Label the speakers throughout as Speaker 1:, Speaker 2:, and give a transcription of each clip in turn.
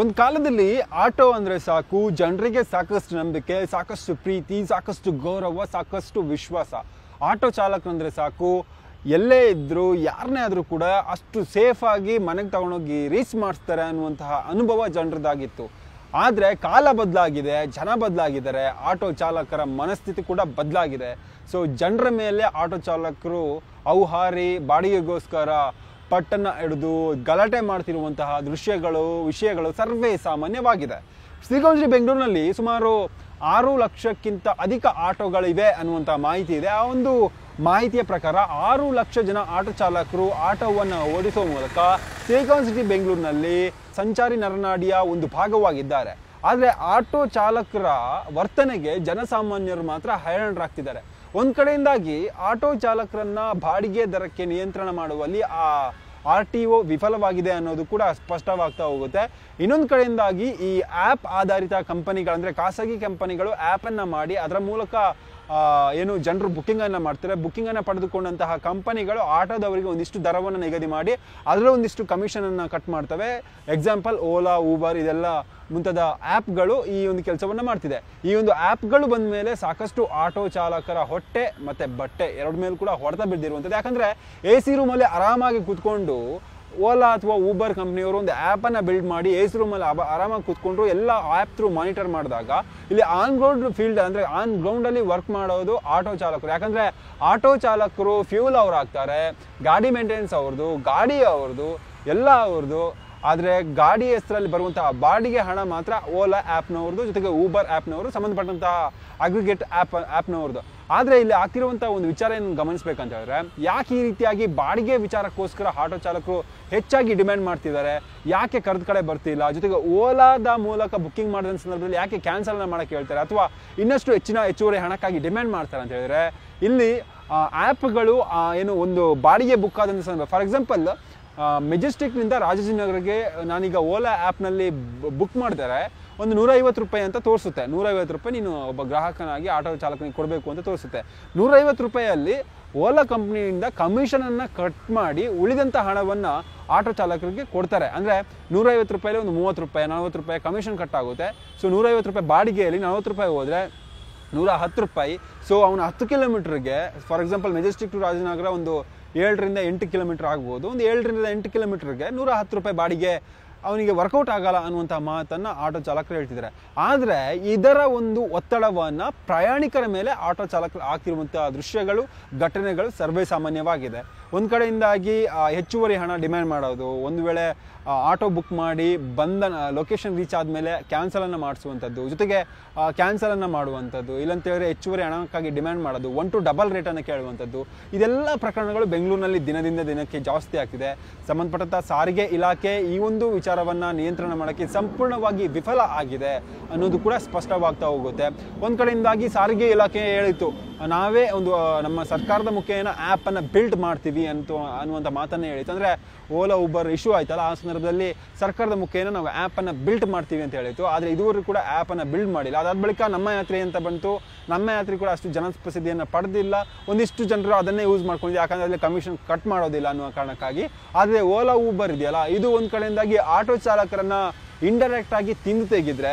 Speaker 1: ಒಂದು ಕಾಲದಲ್ಲಿ ಆಟೋ ಅಂದರೆ ಸಾಕು, ಜನರಿಗೆ ಸಾಕಷ್ಟು ನಂಬಿಕೆ, ಸಾಕಷ್ಟು ಪ್ರೀತಿ, ಸಾಕಷ್ಟು ಗೌರವ, ಸಾಕಷ್ಟು ವಿಶ್ವಾಸ. ಆಟೋ ಚಾಲಕರಂದರೆ ಸಾಕು, ಎಲ್ಲೇ ಇದ್ದರೂ ಯಾರನ್ನೇ ಆದರೂ ಕೂಡ ಅಷ್ಟು ಸೇಫಾಗಿ ಮನೆಗೆ ತಗೊಂಡೋಗಿ ರೀಚ್ ಮಾಡಿಸ್ತಾರೆ ಅನ್ನುವಂತಹ ಅನುಭವ ಜನರದಾಗಿತ್ತು. ಆದರೆ ಕಾಲ ಬದಲಾಗಿದೆ, ಜನ ಬದಲಾಗಿದ್ದಾರೆ, ಆಟೋ ಚಾಲಕರ ಮನಸ್ಥಿತಿ ಕೂಡ ಬದಲಾಗಿದೆ. ಸೊ ಜನರ ಮೇಲೆ ಆಟೋ ಚಾಲಕರು ಔಹಾರಿ ಬಾಡಿಗೆಗೋಸ್ಕರ ಪಟ್ಟನ್ನು ಹಿಡಿದು ಗಲಾಟೆ ಮಾಡ್ತಿರುವಂತಹ ವಿಷಯಗಳು ಸರ್ವೇ ಸಾಮಾನ್ಯವಾಗಿದೆ. ಶ್ರೀಗಂಜಿ ಬೆಂಗಳೂರಿನಲ್ಲಿ ಸುಮಾರು 6 ಲಕ್ಷಕ್ಕಿಂತ ಅಧಿಕ ಆಟೋಗಳಿವೆ ಅನ್ನುವಂಥ ಮಾಹಿತಿ ಇದೆ. ಆ ಒಂದು ಮಾಹಿತಿಯ ಪ್ರಕಾರ 6 ಲಕ್ಷ ಜನ ಆಟೋ ಚಾಲಕರು ಆಟೋವನ್ನು ಓಡಿಸುವ ಮೂಲಕ ಸಿಲಿಕಾನ್ ಸಿಟಿ ಬೆಂಗಳೂರಿನಲ್ಲಿ ಸಂಚಾರಿ ನರನಾಡಿಯ ಒಂದು ಭಾಗವಾಗಿದ್ದಾರೆ. ಆದರೆ ಆಟೋ ಚಾಲಕರ ವರ್ತನೆಗೆ ಜನಸಾಮಾನ್ಯರು ಮಾತ್ರ ಹೈರಾಣರಾಗ್ತಿದ್ದಾರೆ. ಒಂದು ಕಡೆಯಿಂದಾಗಿ ಆಟೋ ಚಾಲಕರನ್ನ ಬಾಡಿಗೆ ದರಕ್ಕೆ ನಿಯಂತ್ರಣ ಮಾಡುವಲ್ಲಿ ಆ RTO ವಿಫಲವಾಗಿದೆ ಅನ್ನೋದು ಕೂಡ ಸ್ಪಷ್ಟವಾಗ್ತಾ ಹೋಗುತ್ತೆ. ಇನ್ನೊಂದು ಕಡೆಯಿಂದಾಗಿ ಈ ಆ್ಯಪ್ ಆಧಾರಿತ ಕಂಪನಿಗಳಂದರೆ ಖಾಸಗಿ ಕಂಪನಿಗಳು ಆ್ಯಪನ್ನು ಮಾಡಿ ಅದರ ಮೂಲಕ ಏನು ಜನರು ಬುಕ್ಕಿಂಗನ್ನು ಮಾಡ್ತಾರೆ. ಬುಕ್ಕಿಂಗನ್ನು ಪಡೆದುಕೊಂಡಂತಹ ಕಂಪನಿಗಳು ಆಟೋದವರಿಗೆ ಒಂದಿಷ್ಟು ದರವನ್ನು ನಿಗದಿ ಮಾಡಿ ಅದರ ಒಂದಿಷ್ಟು ಕಮಿಷನನ್ನು ಕಟ್ ಮಾಡ್ತವೆ. ಎಕ್ಸಾಂಪಲ್ ಓಲಾ, ಊಬರ್ ಇದೆಲ್ಲ ಮುಂತಾದ ಆ್ಯಪ್ಗಳು ಈ ಒಂದು ಕೆಲಸವನ್ನು ಮಾಡ್ತಿದೆ. ಈ ಒಂದು ಆ್ಯಪ್ಗಳು ಬಂದ ಮೇಲೆ ಸಾಕಷ್ಟು ಆಟೋ ಚಾಲಕರ ಹೊಟ್ಟೆ ಮತ್ತು ಬಟ್ಟೆ ಎರಡು ಮೇಲೂ ಕೂಡ ಹೊಡೆತ ಬಿದ್ದಿರುವಂಥದ್ದು. ಯಾಕಂದರೆ AC ರೂಮಲ್ಲಿ ಆರಾಮಾಗಿ ಕೂತ್ಕೊಂಡು ಓಲಾ ಅಥವಾ ಊಬರ್ ಕಂಪ್ನಿಯವರು ಒಂದು ಆ್ಯಪನ್ನು ಬಿಲ್ಡ್ ಮಾಡಿ AC ರೂಮಲ್ಲಿ ಆರಾಮಾಗಿ ಕೂತ್ಕೊಂಡ್ರು ಎಲ್ಲ ಆ್ಯಪ್ ಥ್ರೂ ಮಾನಿಟರ್ ಮಾಡಿದಾಗ ಇಲ್ಲಿ ಆನ್ ಗ್ರೌಂಡ್ ಫೀಲ್ಡ್ ಅಂದರೆ ಆನ್ ಗ್ರೌಂಡಲ್ಲಿ ವರ್ಕ್ ಮಾಡೋದು ಆಟೋ ಚಾಲಕರು. ಯಾಕಂದರೆ ಆಟೋ ಚಾಲಕರು ಫ್ಯೂಲ್ ಅವ್ರು ಹಾಕ್ತಾರೆ, ಗಾಡಿ ಮೇಂಟೆನೆನ್ಸ್ ಅವ್ರದ್ದು, ಗಾಡಿ ಅವ್ರದ್ದು, ಎಲ್ಲ ಅವ್ರದ್ದು. ಆದರೆ ಗಾಡಿ ಹೆಸರಲ್ಲಿ ಬರುವಂತಹ ಬಾಡಿಗೆ ಹಣ ಮಾತ್ರ ಓಲಾ ಆ್ಯಪ್ನವ್ರದ್ದು, ಜೊತೆಗೆ ಊಬರ್ ಆ್ಯಪ್ನವರು, ಸಂಬಂಧಪಟ್ಟಂತಹ ಅಗ್ರಿಗೇಟ್ ಆ್ಯಪ್ನವ್ರದ್ದು. ಆದರೆ ಇಲ್ಲಿ ಆಗ್ತಿರುವಂಥ ಒಂದು ವಿಚಾರ ಏನು ಗಮನಿಸಬೇಕಂತ ಹೇಳಿದ್ರೆ, ಯಾಕೆ ಈ ರೀತಿಯಾಗಿ ಬಾಡಿಗೆ ವಿಚಾರಕ್ಕೋಸ್ಕರ ಆಟೋ ಚಾಲಕರು ಹೆಚ್ಚಾಗಿ ಡಿಮ್ಯಾಂಡ್ ಮಾಡ್ತಿದ್ದಾರೆ, ಯಾಕೆ ಕರೆದ ಕಡೆ ಬರ್ತಿಲ್ಲ, ಜೊತೆಗೆ ಓಲಾದ ಮೂಲಕ ಬುಕ್ಕಿಂಗ್ ಮಾಡಿದ ಸಂದರ್ಭದಲ್ಲಿ ಯಾಕೆ ಕ್ಯಾನ್ಸಲ್ನ ಮಾಡೋಕ್ಕೆ ಹೇಳ್ತಾರೆ ಅಥವಾ ಇನ್ನಷ್ಟು ಹೆಚ್ಚುವರಿ ಹಣಕ್ಕಾಗಿ ಡಿಮ್ಯಾಂಡ್ ಮಾಡ್ತಾರೆ ಅಂತ ಹೇಳಿದ್ರೆ, ಇಲ್ಲಿ ಆ್ಯಪ್ಗಳು ಏನು ಒಂದು ಬಾಡಿಗೆ ಬುಕ್ ಆದಂಥ ಸಂದರ್ಭ, ಫಾರ್ ಎಕ್ಸಾಂಪಲ್ ಮೆಜೆಸ್ಟಿಕ್ನಿಂದ ರಾಜಾಜಿನಗರ್ಗೆ ನಾನೀಗ ಓಲಾ ಆ್ಯಪ್ನಲ್ಲಿ ಬುಕ್ ಮಾಡಿದರೆ ಒಂದು 150 ರೂಪಾಯಿ ಅಂತ ತೋರಿಸುತ್ತೆ. 150 ರೂಪಾಯಿ ನೀನು ಒಬ್ಬ ಗ್ರಾಹಕನಾಗಿ ಆಟೋ ಚಾಲಕನಿಗೆ ಕೊಡಬೇಕು ಅಂತ ತೋರಿಸುತ್ತೆ. 150 ರೂಪಾಯಿಯಲ್ಲಿ ಓಲಾ ಕಂಪ್ನಿಯಿಂದ ಕಮಿಷನನ್ನು ಕಟ್ ಮಾಡಿ ಉಳಿದಂಥ ಹಣವನ್ನು ಆಟೋ ಚಾಲಕರಿಗೆ ಕೊಡ್ತಾರೆ. ಅಂದರೆ 150 ರೂಪಾಯಲ್ಲಿ ಒಂದು 30 ರೂಪಾಯಿ 40 ರೂಪಾಯಿ ಕಮಿಷನ್ ಕಟ್ ಆಗುತ್ತೆ. ಸೊ 150 ರೂಪಾಯಿ ಬಾಡಿಗೆಯಲ್ಲಿ 40 ರೂಪಾಯಿ ಹೋದರೆ 110 ರೂಪಾಯಿ. ಸೊ ಅವನು 10 ಕಿಲೋಮೀಟ್ರಿಗೆ, for example Majestic to Rajanagar ಒಂದು 7 ರಿಂದ 8 ಕಿಲೋಮೀಟರ್ ಆಗ್ಬೋದು. ಒಂದು 7 ರಿಂದ 8 ಕಿಲೋಮೀಟರ್ಗೆ 110 ರೂಪಾಯಿ ಬಾಡಿಗೆ ಅವನಿಗೆ ವರ್ಕೌಟ್ ಆಗಲ್ಲ ಅನ್ನುವಂಥ ಮಾತನ್ನು ಆಟೋ ಚಾಲಕರು ಹೇಳ್ತಿದ್ದಾರೆ. ಆದರೆ ಇದರ ಒಂದು ಒತ್ತಡವನ್ನು ಪ್ರಯಾಣಿಕರ ಮೇಲೆ ಆಟೋ ಚಾಲಕರು ಆಗ್ತಿರುವಂಥ ದೃಶ್ಯಗಳು, ಘಟನೆಗಳು ಸರ್ವೇ ಸಾಮಾನ್ಯವಾಗಿದೆ. ಒಂದು ಕಡೆಯಿಂದಾಗಿ ಹೆಚ್ಚುವರಿ ಹಣ ಡಿಮ್ಯಾಂಡ್ ಮಾಡೋದು, ಒಂದು ವೇಳೆ ಆಟೋ ಬುಕ್ ಮಾಡಿ ಬಂದ ಲೊಕೇಶನ್ ರೀಚ್ ಆದಮೇಲೆ ಕ್ಯಾನ್ಸಲನ್ನು ಮಾಡಿಸುವಂಥದ್ದು, ಜೊತೆಗೆ ಕ್ಯಾನ್ಸಲನ್ನು ಮಾಡುವಂಥದ್ದು, ಇಲ್ಲಂತೇಳಿದ್ರೆ ಹೆಚ್ಚುವರಿ ಹಣಕ್ಕಾಗಿ ಡಿಮ್ಯಾಂಡ್ ಮಾಡೋದು, 1 to ಡಬಲ್ ರೇಟನ್ನು ಕೇಳುವಂಥದ್ದು, ಇದೆಲ್ಲ ಪ್ರಕರಣಗಳು ಬೆಂಗಳೂರಿನಲ್ಲಿ ದಿನದಿಂದ ದಿನಕ್ಕೆ ಜಾಸ್ತಿ ಆಗ್ತಿದೆ. ಸಂಬಂಧಪಟ್ಟಂಥ ಸಾರಿಗೆ ಇಲಾಖೆ ಈ ಒಂದು ವಿಚಾರವನ್ನು ನಿಯಂತ್ರಣ ಮಾಡೋಕ್ಕೆ ಸಂಪೂರ್ಣವಾಗಿ ವಿಫಲ ಆಗಿದೆ ಅನ್ನೋದು ಕೂಡ ಸ್ಪಷ್ಟವಾಗ್ತಾ ಹೋಗುತ್ತೆ. ಒಂದು ಕಡೆಯಿಂದಾಗಿ ಸಾರಿಗೆ ಇಲಾಖೆ ಹೇಳಿತ್ತು, ನಾವೇ ಒಂದು ನಮ್ಮ ಸರ್ಕಾರದ ಮುಖೇನ ಆ್ಯಪನ್ನು ಬಿಲ್ಡ್ ಮಾಡ್ತೀವಿ ಅನ್ನುವಂಥ ಮಾತನ್ನು ಹೇಳಿತ್ತು. ಅಂದರೆ ಓಲಾ ಊಬರ್ ಇಶ್ಯೂ ಆಯ್ತಲ್ಲ, ಆ ಸಂದರ್ಭದಲ್ಲಿ ಸರ್ಕಾರದ ಮುಖೇನ ನಾವು ಆ್ಯಪನ್ನು ಬಿಲ್ಡ್ ಮಾಡ್ತೀವಿ ಅಂತ ಹೇಳಿತ್ತು. ಆದರೆ ಇದುವರೆಗೂ ಕೂಡ ಆ್ಯಪನ್ನು ಬಿಲ್ಡ್ ಮಾಡಿಲ್ಲ. ಅದಾದ ಬಳಿಕ ನಮ್ಮ ಯಾತ್ರೆ ಅಂತ ಬಂತು. ನಮ್ಮ ಯಾತ್ರೆ ಕೂಡ ಅಷ್ಟು ಜನಪ್ರಸಿದ್ಧಿಯನ್ನು ಪಡೆದಿಲ್ಲ. ಒಂದಿಷ್ಟು ಜನರು ಅದನ್ನೇ ಯೂಸ್ ಮಾಡ್ಕೊಂಡಿದ್ದು, ಯಾಕಂದರೆ ಅಲ್ಲಿ ಕಮಿಷನ್ ಕಟ್ ಮಾಡೋದಿಲ್ಲ ಅನ್ನುವ ಕಾರಣಕ್ಕಾಗಿ. ಆದರೆ ಓಲಾ ಊಬರ್ ಇದೆಯಲ್ಲ, ಇದು ಒಂದು ಕಡೆಯಿಂದಾಗಿ ಆಟೋ ಚಾಲಕರನ್ನು ಇಂಡೈರೆಕ್ಟ್ ಆಗಿ ತಿಂದು ತೆಗೆದ್ರೆ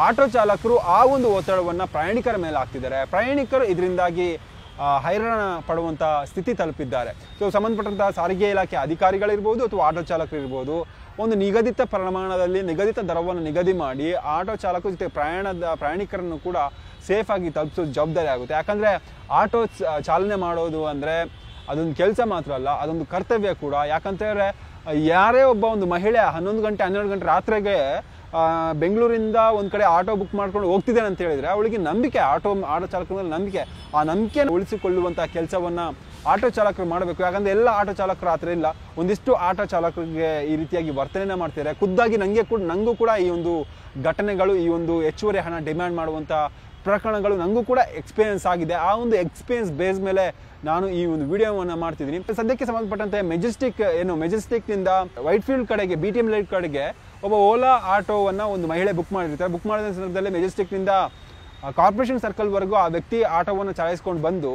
Speaker 1: ಆಟೋ ಚಾಲಕರು ಆ ಒಂದು ಒತ್ತಡವನ್ನು ಪ್ರಯಾಣಿಕರ ಮೇಲೆ ಹಾಕ್ತಿದ್ದಾರೆ. ಪ್ರಯಾಣಿಕರು ಇದರಿಂದಾಗಿ ಹೈರಾಣ ಪಡುವಂಥ ಸ್ಥಿತಿ ತಲುಪಿದ್ದಾರೆ. ಸೊ ಸಂಬಂಧಪಟ್ಟಂತಹ ಸಾರಿಗೆ ಇಲಾಖೆ ಅಧಿಕಾರಿಗಳಿರ್ಬೋದು ಅಥವಾ ಆಟೋ ಚಾಲಕರು ಇರ್ಬೋದು, ಒಂದು ನಿಗದಿತ ಪ್ರಮಾಣದಲ್ಲಿ ನಿಗದಿತ ದರವನ್ನು ನಿಗದಿ ಮಾಡಿ ಆಟೋ ಚಾಲಕರ ಜೊತೆ ಪ್ರಯಾಣಿಕರನ್ನು ಕೂಡ ಸೇಫಾಗಿ ತಲುಪಿಸೋದು ಜವಾಬ್ದಾರಿ ಆಗುತ್ತೆ. ಯಾಕಂದರೆ ಆಟೋ ಚಾಲನೆ ಮಾಡೋದು ಅಂದರೆ ಅದೊಂದು ಕೆಲಸ ಮಾತ್ರ ಅಲ್ಲ, ಅದೊಂದು ಕರ್ತವ್ಯ ಕೂಡ. ಯಾಕಂತಂದರೆ ಯಾರೇ ಒಬ್ಬ ಒಂದು ಮಹಿಳೆ 11 ಗಂಟೆ 12 ಗಂಟೆ ರಾತ್ರಿಗೆ ಬೆಂಗಳೂರಿಂದ ಒಂದು ಕಡೆ ಆಟೋ ಬುಕ್ ಮಾಡ್ಕೊಂಡು ಹೋಗ್ತಿದ್ದೇನೆ ಅಂತ ಹೇಳಿದರೆ ಅವಳಿಗೆ ನಂಬಿಕೆ, ಆಟೋ ಚಾಲಕರ ಮೇಲೆ ನಂಬಿಕೆ, ಆ ನಂಬಿಕೆಯನ್ನು ಉಳಿಸಿಕೊಳ್ಳುವಂಥ ಕೆಲಸವನ್ನು ಆಟೋ ಚಾಲಕರು ಮಾಡಬೇಕು. ಯಾಕಂದರೆ ಎಲ್ಲ ಆಟೋ ಚಾಲಕರು ಆ ಥರ ಇಲ್ಲ. ಒಂದಿಷ್ಟು ಆಟೋ ಚಾಲಕರಿಗೆ ಈ ರೀತಿಯಾಗಿ ವರ್ತನೆ ಮಾಡ್ತಾರೆ. ಖುದ್ದಾಗಿ ನನಗೂ ಕೂಡ ಈ ಒಂದು ಘಟನೆಗಳು, ಈ ಒಂದು ಹೆಚ್ಚುವರಿ ಹಣ ಡಿಮ್ಯಾಂಡ್ ಮಾಡುವಂಥ ಪ್ರಕರಣಗಳು ನನಗೂ ಕೂಡ ಎಕ್ಸ್ಪೀರಿಯನ್ಸ್ ಆಗಿದೆ. ಆ ಒಂದು ಎಕ್ಸ್ಪೀರಿಯನ್ಸ್ ಬೇಸ್ ಮೇಲೆ ನಾನು ಈ ಒಂದು ವಿಡಿಯೋವನ್ನು ಮಾಡ್ತಿದ್ದೀನಿ. ಸದ್ಯಕ್ಕೆ ಸಂಬಂಧಪಟ್ಟಂತೆ ಮೆಜೆಸ್ಟಿಕ್ನಿಂದ ವೈಟ್ಫೀಲ್ಡ್ ಕಡೆಗೆ BTM ಲೈಟ್ ಕಡೆಗೆ ಒಬ್ಬ ಓಲಾ ಆಟೋವನ್ನು ಒಂದು ಮಹಿಳೆ ಬುಕ್ ಮಾಡಿರ್ತಾರೆ. ಬುಕ್ ಮಾಡಿದ ಸಂದರ್ಭದಲ್ಲಿ ಮೆಜೆಸ್ಟಿಕ್ನಿಂದ ಕಾರ್ಪೊರೇಷನ್ ಸರ್ಕಲ್ವರೆಗೂ ಆ ವ್ಯಕ್ತಿ ಆಟೋವನ್ನು ಚಲಾಯಿಸ್ಕೊಂಡು ಬಂದು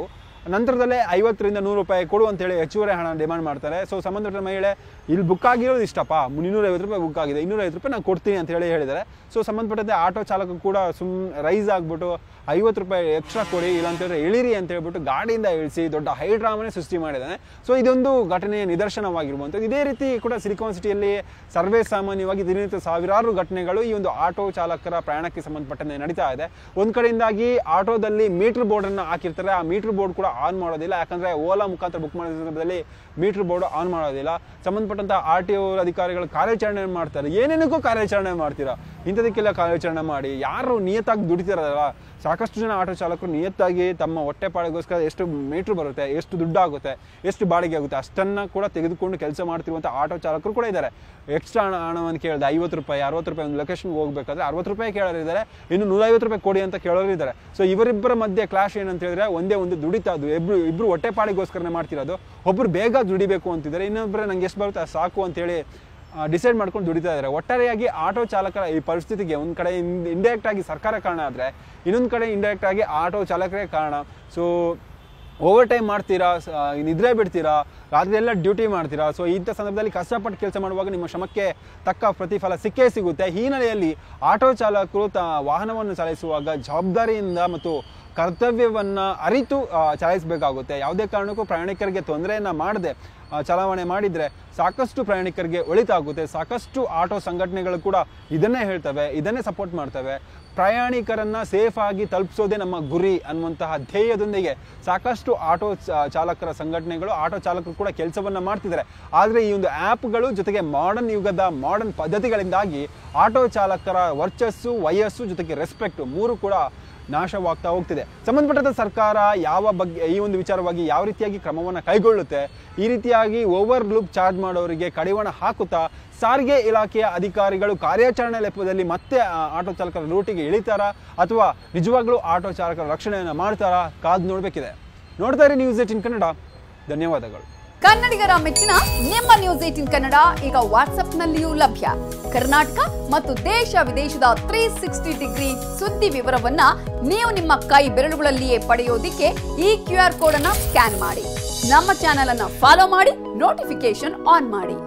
Speaker 1: ನಂತರದಲ್ಲೇ 50ರಿಂದ 100 ರೂಪಾಯಿ ಕೊಡು ಅಂತೇಳಿ ಹೆಚ್ಚುವರಿ ಹಣ ಡಿಮಾಂಡ್ ಮಾಡ್ತಾರೆ. ಸೊ ಸಂಬಂಧಪಟ್ಟ ಮಹಿಳೆ ಇಲ್ಲಿ ಬುಕ್ ಆಗಿರೋದು ಇಷ್ಟಪ್ಪ, 250 ರೂಪಾಯಿ ಬುಕ್ ಆಗಿದೆ, 250 ರೂಪಾಯಿ ನಾನು ಕೊಡ್ತೀನಿ ಅಂತ ಹೇಳಿದ್ದಾರೆ. ಸೊ ಸಂಬಂಧಪಟ್ಟಂತೆ ಆಟೋ ಚಾಲಕ ಕೂಡ ರೈಸ್ ಆಗಿಬಿಟ್ಟು 50 ರೂಪಾಯಿ ಎಕ್ಸ್ಟ್ರಾ ಕೊಡಿ, ಇಲ್ಲ ಅಂತೇಳಿದ್ರೆ ಇಳಿರಿ ಅಂತ ಹೇಳ್ಬಿಟ್ಟು ಗಾಡಿಯಿಂದ ಇಳಿಸಿ ದೊಡ್ಡ ಹೈಡ್ರಾಮನೇ ಸೃಷ್ಟಿ ಮಾಡಿದ್ದಾನೆ. ಸೊ ಇದೊಂದು ಘಟನೆಯ ನಿದರ್ಶನವಾಗಿರುವಂಥದ್ದು. ಇದೇ ರೀತಿ ಕೂಡ ಸಿಲಿಕಾನ್ ಸಿಟಿಯಲ್ಲಿ ಸರ್ವೇ ಸಾಮಾನ್ಯವಾಗಿ ದಿನನಿತ್ಯ ಸಾವಿರಾರು ಘಟನೆಗಳು ಈ ಒಂದು ಆಟೋ ಚಾಲಕರ ಪ್ರಯಾಣಕ್ಕೆ ಸಂಬಂಧಪಟ್ಟಂತೆ ನಡೀತಾ ಇದೆ. ಒಂದು ಕಡೆಯಿಂದಾಗಿ ಆಟೋದಲ್ಲಿ ಮೀಟರ್ ಬೋರ್ಡನ್ನು ಹಾಕಿರ್ತಾರೆ, ಆ ಮೀಟರ್ ಬೋರ್ಡ್ ಕೂಡ ಆನ್ ಮಾಡೋದಿಲ್ಲ. ಯಾಕಂದರೆ ಓಲಾ ಮುಖಾಂತರ ಬುಕ್ ಮಾಡಿದ ಸಂದರ್ಭದಲ್ಲಿ ಮೀಟರ್ ಬೋರ್ಡ್ ಆನ್ ಮಾಡೋದಿಲ್ಲ. ಸಂಬಂಧಪಟ್ಟಂಥ RTO ಅಧಿಕಾರಿಗಳು ಕಾರ್ಯಾಚರಣೆ ಮಾಡ್ತಾರೆ. ಏನೇನಕ್ಕೂ ಕಾರ್ಯಾಚರಣೆ ಮಾಡ್ತೀರಾ, ಇಂಥದಕ್ಕೆಲ್ಲ ಕಾರ್ಯಾಚರಣೆ ಮಾಡಿ. ಯಾರು ನಿಯತ್ತಾಗಿ ದುಡಿತಿರೋದಲ್ಲ, ಸಾಕಷ್ಟು ಜನ ಆಟೋ ಚಾಲಕರು ನಿಯತ್ತಾಗಿ ತಮ್ಮ ಹೊಟ್ಟೆಪಾಡಿಗೋಸ್ಕರ ಎಷ್ಟು ಮೀಟ್ರ್ ಬರುತ್ತೆ, ಎಷ್ಟು ದುಡ್ಡಾಗುತ್ತೆ, ಎಷ್ಟು ಬಾಡಿಗೆ ಆಗುತ್ತೆ ಅಷ್ಟನ್ನು ಕೂಡ ತೆಗೆದುಕೊಂಡು ಕೆಲಸ ಮಾಡ್ತಿರುವಂಥ ಆಟೋ ಚಾಲಕರು ಕೂಡ ಇದ್ದಾರೆ. ಎಕ್ಸ್ಟ್ರಾ ಹಣವನ್ನು ಕೇಳಿದೆ 50 ರೂಪಾಯಿ 60 ರೂಪಾಯಿ ಒಂದು ಲೊಕೇಶನ್ಗೆ ಹೋಗಬೇಕಾದ್ರೆ 60 ರೂಪಾಯಿ ಕೇಳೋರಿದ್ದಾರೆ, ಇನ್ನು 150 ರೂಪಾಯಿ ಕೊಡಿ ಅಂತ ಕೇಳೋರು ಇದ್ದಾರೆ. ಸೊ ಇವರಿಬ್ಬರ ಮಧ್ಯೆ ಕ್ಲಾಶ್ ಏನಂತ ಹೇಳಿದ್ರೆ ಒಂದೇ ಒಂದು ದುಡಿತಾದು, ಇಬ್ಬರು ಹೊಟ್ಟೆಪಾಡಿಗೋಸ್ಕರನೇ ಮಾಡ್ತಿರೋದು. ಒಬ್ಬರು ಬೇಗ ದುಡಿಬೇಕು ಅಂತಿದ್ದಾರೆ, ಇನ್ನೊಬ್ಬರು ನಂಗೆ ಎಷ್ಟು ಬರುತ್ತೆ ಸಾಕು ಅಂತೇಳಿ ಡಿಸೈಡ್ ಮಾಡ್ಕೊಂಡು ದುಡಿತಾ ಇದ್ದಾರೆ. ಒಟ್ಟಾರೆಯಾಗಿ ಆಟೋ ಚಾಲಕರ ಈ ಪರಿಸ್ಥಿತಿಗೆ ಒಂದು ಕಡೆ ಇಂಡೈರೆಕ್ಟ್ ಆಗಿ ಸರ್ಕಾರ ಕಾರಣ ಆದರೆ, ಇನ್ನೊಂದು ಕಡೆ ಇಂಡೈರೆಕ್ಟ್ ಆಗಿ ಆಟೋ ಚಾಲಕರೇ ಕಾರಣ. ಸೊ ಓವರ್ ಟೈಮ್ ಮಾಡ್ತೀರಾ, ನಿದ್ರೆ ಬಿಡ್ತೀರಾ, ರಾತ್ರಿ ಎಲ್ಲ ಡ್ಯೂಟಿ ಮಾಡ್ತೀರಾ. ಸೊ ಇಂಥ ಸಂದರ್ಭದಲ್ಲಿ ಕಷ್ಟಪಟ್ಟು ಕೆಲಸ ಮಾಡುವಾಗ ನಿಮ್ಮ ಶ್ರಮಕ್ಕೆ ತಕ್ಕ ಪ್ರತಿಫಲ ಸಿಕ್ಕೇ ಸಿಗುತ್ತೆ. ಈ ಹಿನ್ನೆಲೆಯಲ್ಲಿ ಆಟೋ ಚಾಲಕರು ವಾಹನವನ್ನು ಚಲಾಯಿಸುವಾಗ ಜವಾಬ್ದಾರಿಯಿಂದ ಮತ್ತು ಕರ್ತವ್ಯವನ್ನು ಅರಿತು ಚಲಾಯಿಸಬೇಕಾಗುತ್ತೆ. ಯಾವುದೇ ಕಾರಣಕ್ಕೂ ಪ್ರಯಾಣಿಕರಿಗೆ ತೊಂದರೆಯನ್ನು ಮಾಡದೆ ಚಲಾವಣೆ ಮಾಡಿದರೆ ಸಾಕಷ್ಟು ಪ್ರಯಾಣಿಕರಿಗೆ ಒಳಿತಾಗುತ್ತೆ. ಸಾಕಷ್ಟು ಆಟೋ ಸಂಘಟನೆಗಳು ಕೂಡ ಇದನ್ನೇ ಹೇಳ್ತವೆ, ಇದನ್ನೇ ಸಪೋರ್ಟ್ ಮಾಡ್ತವೆ. ಪ್ರಯಾಣಿಕರನ್ನು ಸೇಫಾಗಿ ತಲುಪಿಸೋದೇ ನಮ್ಮ ಗುರಿ ಅನ್ನುವಂತಹ ಧ್ಯೇಯದೊಂದಿಗೆ ಸಾಕಷ್ಟು ಆಟೋ ಚಾಲಕರ ಸಂಘಟನೆಗಳು, ಆಟೋ ಚಾಲಕರು ಕೂಡ ಕೆಲಸವನ್ನು ಮಾಡ್ತಿದ್ದಾರೆ. ಆದರೆ ಈ ಒಂದು ಆ್ಯಪ್ಗಳು ಜೊತೆಗೆ ಮಾಡರ್ನ್ ಯುಗದ ಮಾಡರ್ನ್ ಪದ್ಧತಿಗಳಿಂದಾಗಿ ಆಟೋ ಚಾಲಕರ ವರ್ಚಸ್ಸು, ವಯಸ್ಸು ಜೊತೆಗೆ ರೆಸ್ಪೆಕ್ಟ್ ಮೂರು ಕೂಡ ನಾಶವಾಗ್ತಾ ಹೋಗ್ತಿದೆ. ಸಂಬಂಧಪಟ್ಟ ಸರ್ಕಾರ ಈ ಒಂದು ವಿಚಾರವಾಗಿ ಯಾವ ರೀತಿಯಾಗಿ ಕ್ರಮವನ್ನು ಕೈಗೊಳ್ಳುತ್ತೆ, ಈ ರೀತಿಯಾಗಿ ಓವರ್ ಲೂಪ್ ಚಾರ್ಜ್ ಮಾಡೋರಿಗೆ ಕಡಿವಾಣ ಹಾಕುತ್ತಾ ಸಾರಿಗೆ ಇಲಾಖೆಯ ಅಧಿಕಾರಿಗಳು ಕಾರ್ಯಾಚರಣೆ ನೆಪದಲ್ಲಿ ಮತ್ತೆ ಆಟೋ ಚಾಲಕರ ರೂಟಿಗೆ ಇಳಿತಾರಾ ಅಥವಾ ನಿಜವಾಗ್ಲೂ ಆಟೋ ಚಾಲಕರ ರಕ್ಷಣೆಯನ್ನು ಮಾಡ್ತಾರಾ ಕಾದು ನೋಡಬೇಕಿದೆ. ನೋಡ್ತಾ ಇರಿ ನ್ಯೂಸ್18 ಕನ್ನಡ. ಧನ್ಯವಾದಗಳು.
Speaker 2: ಕನ್ನಡಿಗರ ಮೆಚ್ಚಿನ ನಿಮ್ಮ ನ್ಯೂಸ್18 ಕನ್ನಡ ಈಗ ವಾಟ್ಸ್ಆಪ್ನಲ್ಲಿಯೂ ಲಭ್ಯ. ಕರ್ನಾಟಕ ಮತ್ತು ದೇಶ ವಿದೇಶದ 360 ಡಿಗ್ರಿ ಸುದ್ದಿ ವಿವರವನ್ನ ನೀವು ನಿಮ್ಮ ಕೈ ಬೆರಳುಗಳಲ್ಲಿಯೇ ಪಡೆಯೋದಿಕ್ಕೆ ಈ QR ಕೋಡ್ ಅನ್ನು ಸ್ಕ್ಯಾನ್ ಮಾಡಿ. ನಮ್ಮ ಚಾನೆಲ್ ಅನ್ನು ಫಾಲೋ ಮಾಡಿ, ನೋಟಿಫಿಕೇಶನ್ ಆನ್ ಮಾಡಿ.